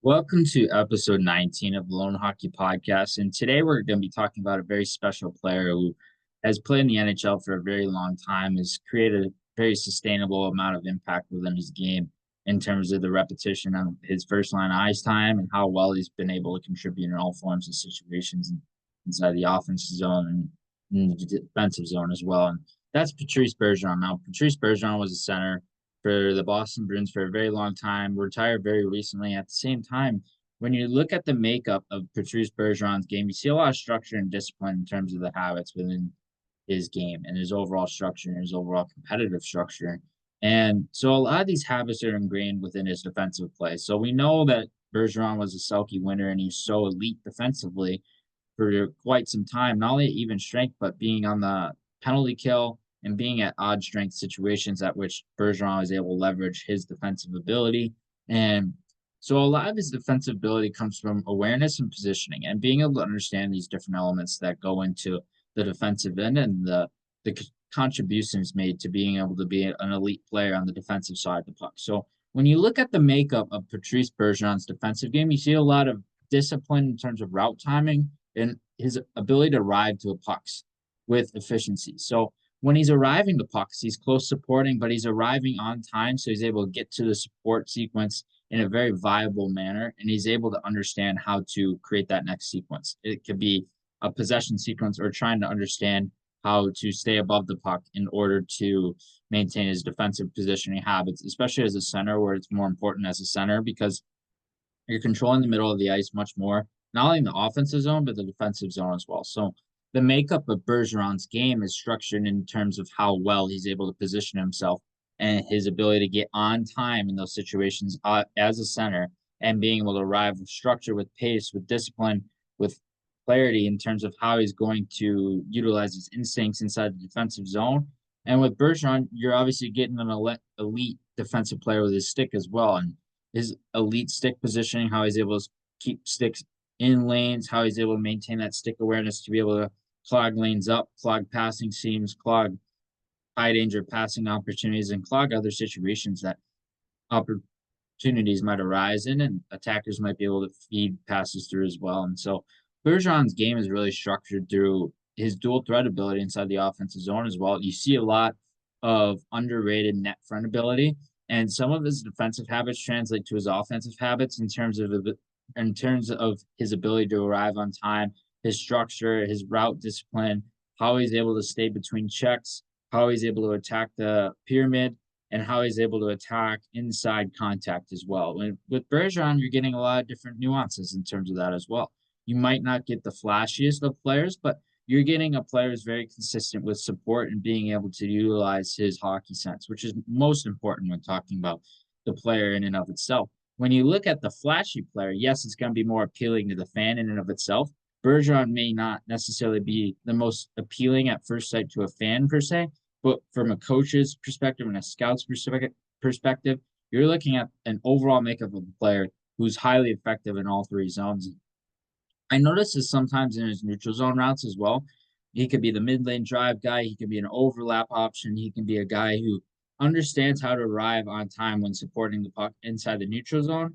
Welcome to episode 19 of the Loane Hockey Podcast. And today we're going to be talking about a very special player who has played in the NHL for a very long time, has created a very sustainable amount of impact within his game in terms of the repetition of his first line ice time and how well he's been able to contribute in all forms of situations inside the offensive zone and in the defensive zone as well. And that's Patrice Bergeron. Now, Patrice Bergeron was a center for the Boston Bruins for a very long time, retired very recently. At the same time, when you look at the makeup of Patrice Bergeron's game, you see a lot of structure and discipline in terms of the habits within his game and his overall structure and his overall competitive structure. And so a lot of these habits are ingrained within his defensive play. So we know that Bergeron was a Selke winner and he's so elite defensively for quite some time, not only at even strength, but being on the penalty kill and being at odd strength situations at which Bergeron was able to leverage his defensive ability. And so a lot of his defensive ability comes from awareness and positioning and being able to understand these different elements that go into the defensive end and the contributions made to being able to be an elite player on the defensive side of the puck. So when you look at the makeup of Patrice Bergeron's defensive game, you see a lot of discipline in terms of route timing and his ability to ride to the pucks with efficiency. So when he's arriving to pucks, he's close supporting, but he's arriving on time, so he's able to get to the support sequence in a very viable manner, and he's able to understand how to create that next sequence. It could be a possession sequence or trying to understand how to stay above the puck in order to maintain his defensive positioning habits, especially as a center, where it's more important as a center because you're controlling the middle of the ice much more, not only in the offensive zone, but the defensive zone as well. So the makeup of Bergeron's game is structured in terms of how well he's able to position himself and his ability to get on time in those situations as a center and being able to arrive with structure, with pace, with discipline, with clarity in terms of how he's going to utilize his instincts inside the defensive zone. And with Bergeron, you're obviously getting an elite defensive player with his stick as well. And his elite stick positioning, how he's able to keep sticks in lanes, how he's able to maintain that stick awareness to be able to clog lanes up, clog passing seams, clog high danger passing opportunities, and clog other situations that opportunities might arise in, and attackers might be able to feed passes through as well. And so Bergeron's game is really structured through his dual threat ability inside the offensive zone as well. You see a lot of underrated net front ability, and some of his defensive habits translate to his offensive habits in terms of his ability to arrive on time, his structure, his route discipline, how he's able to stay between checks, how he's able to attack the pyramid, and how he's able to attack inside contact as well. And with Bergeron, you're getting a lot of different nuances in terms of that as well. You might not get the flashiest of players, but you're getting a player who's very consistent with support and being able to utilize his hockey sense, which is most important when talking about the player in and of itself. When you look at the flashy player, yes, it's going to be more appealing to the fan in and of itself. Bergeron may not necessarily be the most appealing at first sight to a fan per se, but from a coach's perspective and a scout's perspective, you're looking at an overall makeup of a player who's highly effective in all three zones. I notice this sometimes in his neutral zone routes as well. He could be the mid lane drive guy. He can be an overlap option. He can be a guy who understands how to arrive on time when supporting the puck inside the neutral zone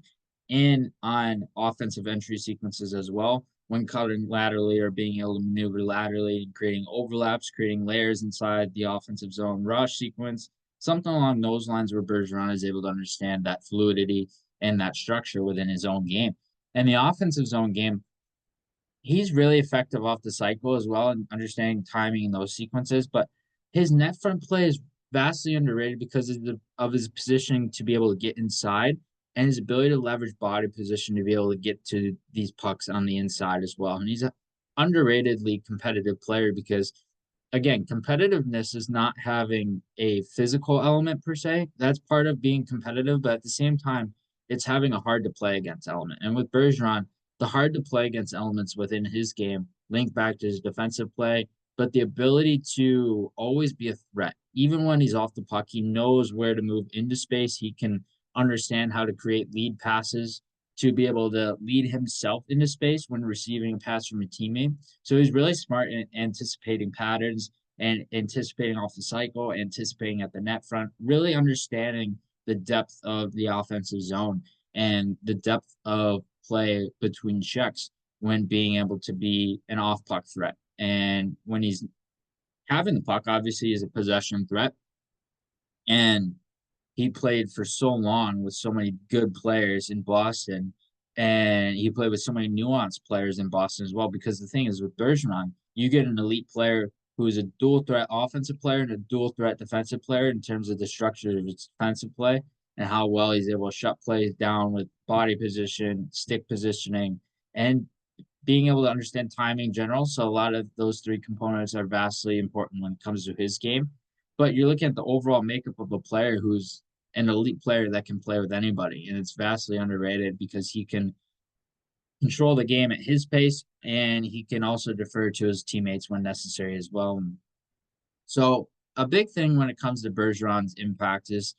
and on offensive entry sequences as well when cutting laterally or being able to maneuver laterally and creating overlaps, creating layers inside the offensive zone rush sequence, something along those lines where Bergeron is able to understand that fluidity and that structure within his own game. And the offensive zone game, he's really effective off the cycle as well and understanding timing in those sequences. But his net front play is vastly underrated because of his positioning to be able to get inside and his ability to leverage body position to be able to get to these pucks on the inside as well. And he's an underratedly competitive player because, again, competitiveness is not having a physical element per se. That's part of being competitive, but at the same time, it's having a hard to play against element. And with Bergeron, the hard to play against elements within his game link back to his defensive play, but the ability to always be a threat. Even when he's off the puck, he knows where to move into space. He can understand how to create lead passes to be able to lead himself into space when receiving a pass from a teammate. So he's really smart in anticipating patterns and anticipating off the cycle, anticipating at the net front, really understanding the depth of the offensive zone and the depth of play between checks when being able to be an off puck threat. And when he's having the puck, obviously, is a possession threat. And he played for so long with so many good players in Boston, and he played with so many nuanced players in Boston as well. Because the thing is, with Bergeron, you get an elite player who is a dual threat offensive player and a dual threat defensive player in terms of the structure of his defensive play and how well he's able to shut plays down with body position, stick positioning, and being able to understand timing in general. So a lot of those three components are vastly important when it comes to his game. But you're looking at the overall makeup of a player who's an elite player that can play with anybody, and it's vastly underrated because he can control the game at his pace, and he can also defer to his teammates when necessary as well. So a big thing when it comes to Bergeron's impact is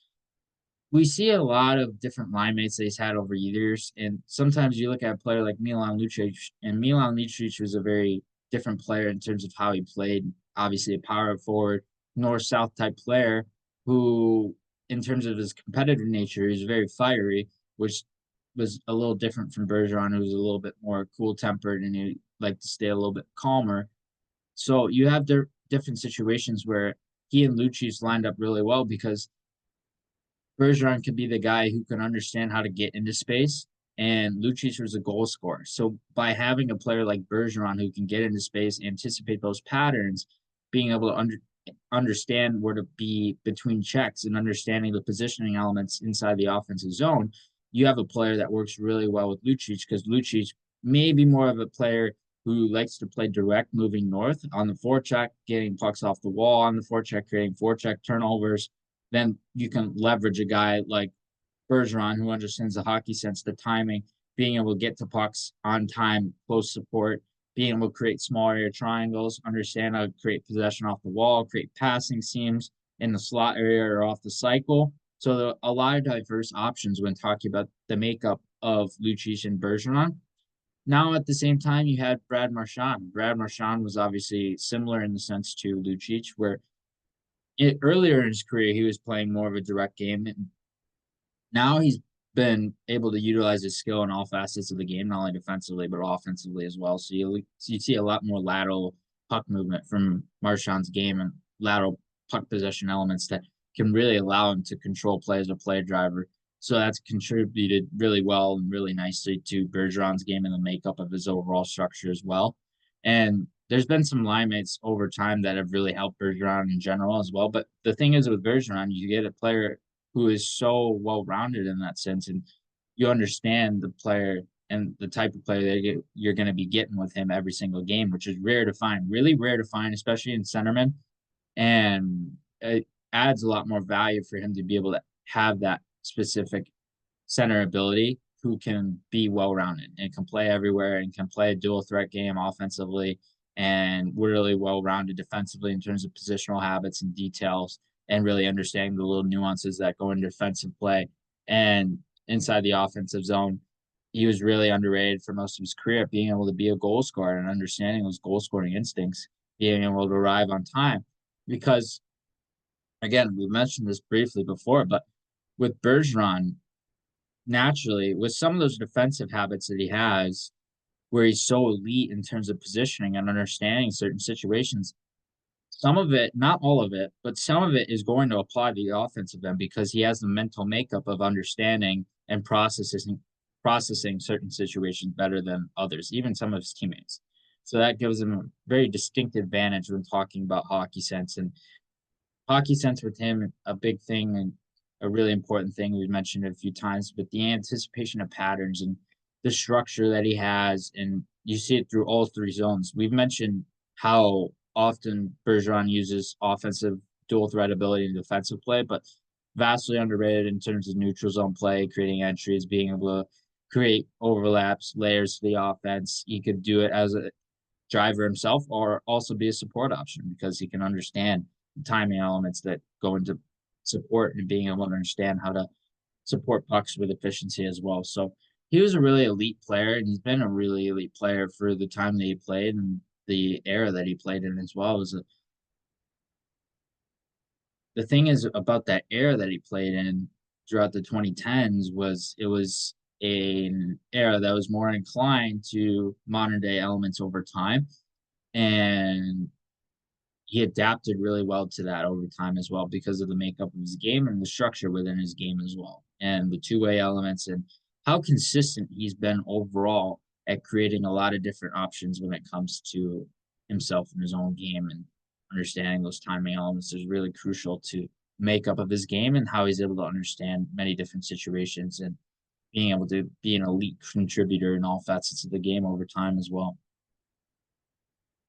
we see a lot of different line mates that he's had over years, and sometimes you look at a player like Milan Lucic, and Milan Lucic was a very different player in terms of how he played. Obviously, a power forward, north-south type player who, in terms of his competitive nature, is very fiery, which was a little different from Bergeron, who was a little bit more cool-tempered and he liked to stay a little bit calmer. So you have different situations where he and Lucic lined up really well because Bergeron could be the guy who can understand how to get into space, and Lucic was a goal scorer. So by having a player like Bergeron who can get into space, anticipate those patterns, being able to understand where to be between checks and understanding the positioning elements inside the offensive zone, you have a player that works really well with Lucic because Lucic may be more of a player who likes to play direct moving north on the forecheck, getting pucks off the wall on the forecheck, creating forecheck turnovers. Then you can leverage a guy like Bergeron, who understands the hockey sense, the timing, being able to get to pucks on time, close support, being able to create small area triangles, understand how to create possession off the wall, create passing seams in the slot area or off the cycle. So a lot of diverse options when talking about the makeup of Lucic and Bergeron. Now, at the same time, you had Brad Marchand. Brad Marchand was obviously similar in the sense to Lucic, where earlier in his career, he was playing more of a direct game. And now he's been able to utilize his skill in all facets of the game, not only defensively, but offensively as well. So you see a lot more lateral puck movement from Marchand's game and lateral puck possession elements that can really allow him to control play as a play driver. So that's contributed really well and really nicely to Bergeron's game and the makeup of his overall structure as well. And there's been some line mates over time that have really helped Bergeron in general as well. But the thing is with Bergeron, you get a player who is so well rounded in that sense, and you understand the player and the type of player that you're going to be getting with him every single game, which is rare to find, really rare to find, especially in centerman. And it adds a lot more value for him to be able to have that specific center ability who can be well rounded and can play everywhere and can play a dual threat game offensively and really well rounded defensively in terms of positional habits and details and really understanding the little nuances that go into defensive play and inside the offensive zone. He was really underrated for most of his career, being able to be a goal scorer and understanding those goal scoring instincts, being able to arrive on time. Because again, we mentioned this briefly before, but with Bergeron, naturally, with some of those defensive habits that he has, where he's so elite in terms of positioning and understanding certain situations, some of it, not all of it, but some of it is going to apply to the offensive end because he has the mental makeup of understanding and processing certain situations better than others, even some of his teammates. So that gives him a very distinct advantage when talking about hockey sense. And hockey sense with him, a big thing and a really important thing we've mentioned it a few times, but the anticipation of patterns and the structure that he has, and you see it through all three zones. We've mentioned how often Bergeron uses offensive dual threat ability and defensive play, but vastly underrated in terms of neutral zone play, creating entries, being able to create overlaps, layers to the offense. He could do it as a driver himself or also be a support option because he can understand the timing elements that go into support and being able to understand how to support pucks with efficiency as well. So he was a really elite player, and he's been a really elite player for the time that he played and the era that he played in as well. The thing is about that era that he played in throughout the 2010s was it was an era that was more inclined to modern day elements over time. And he adapted really well to that over time as well because of the makeup of his game and the structure within his game as well, and the two-way elements and how consistent he's been overall at creating a lot of different options when it comes to himself and his own game, and understanding those timing elements is really crucial to makeup of his game and how he's able to understand many different situations and being able to be an elite contributor in all facets of the game over time as well.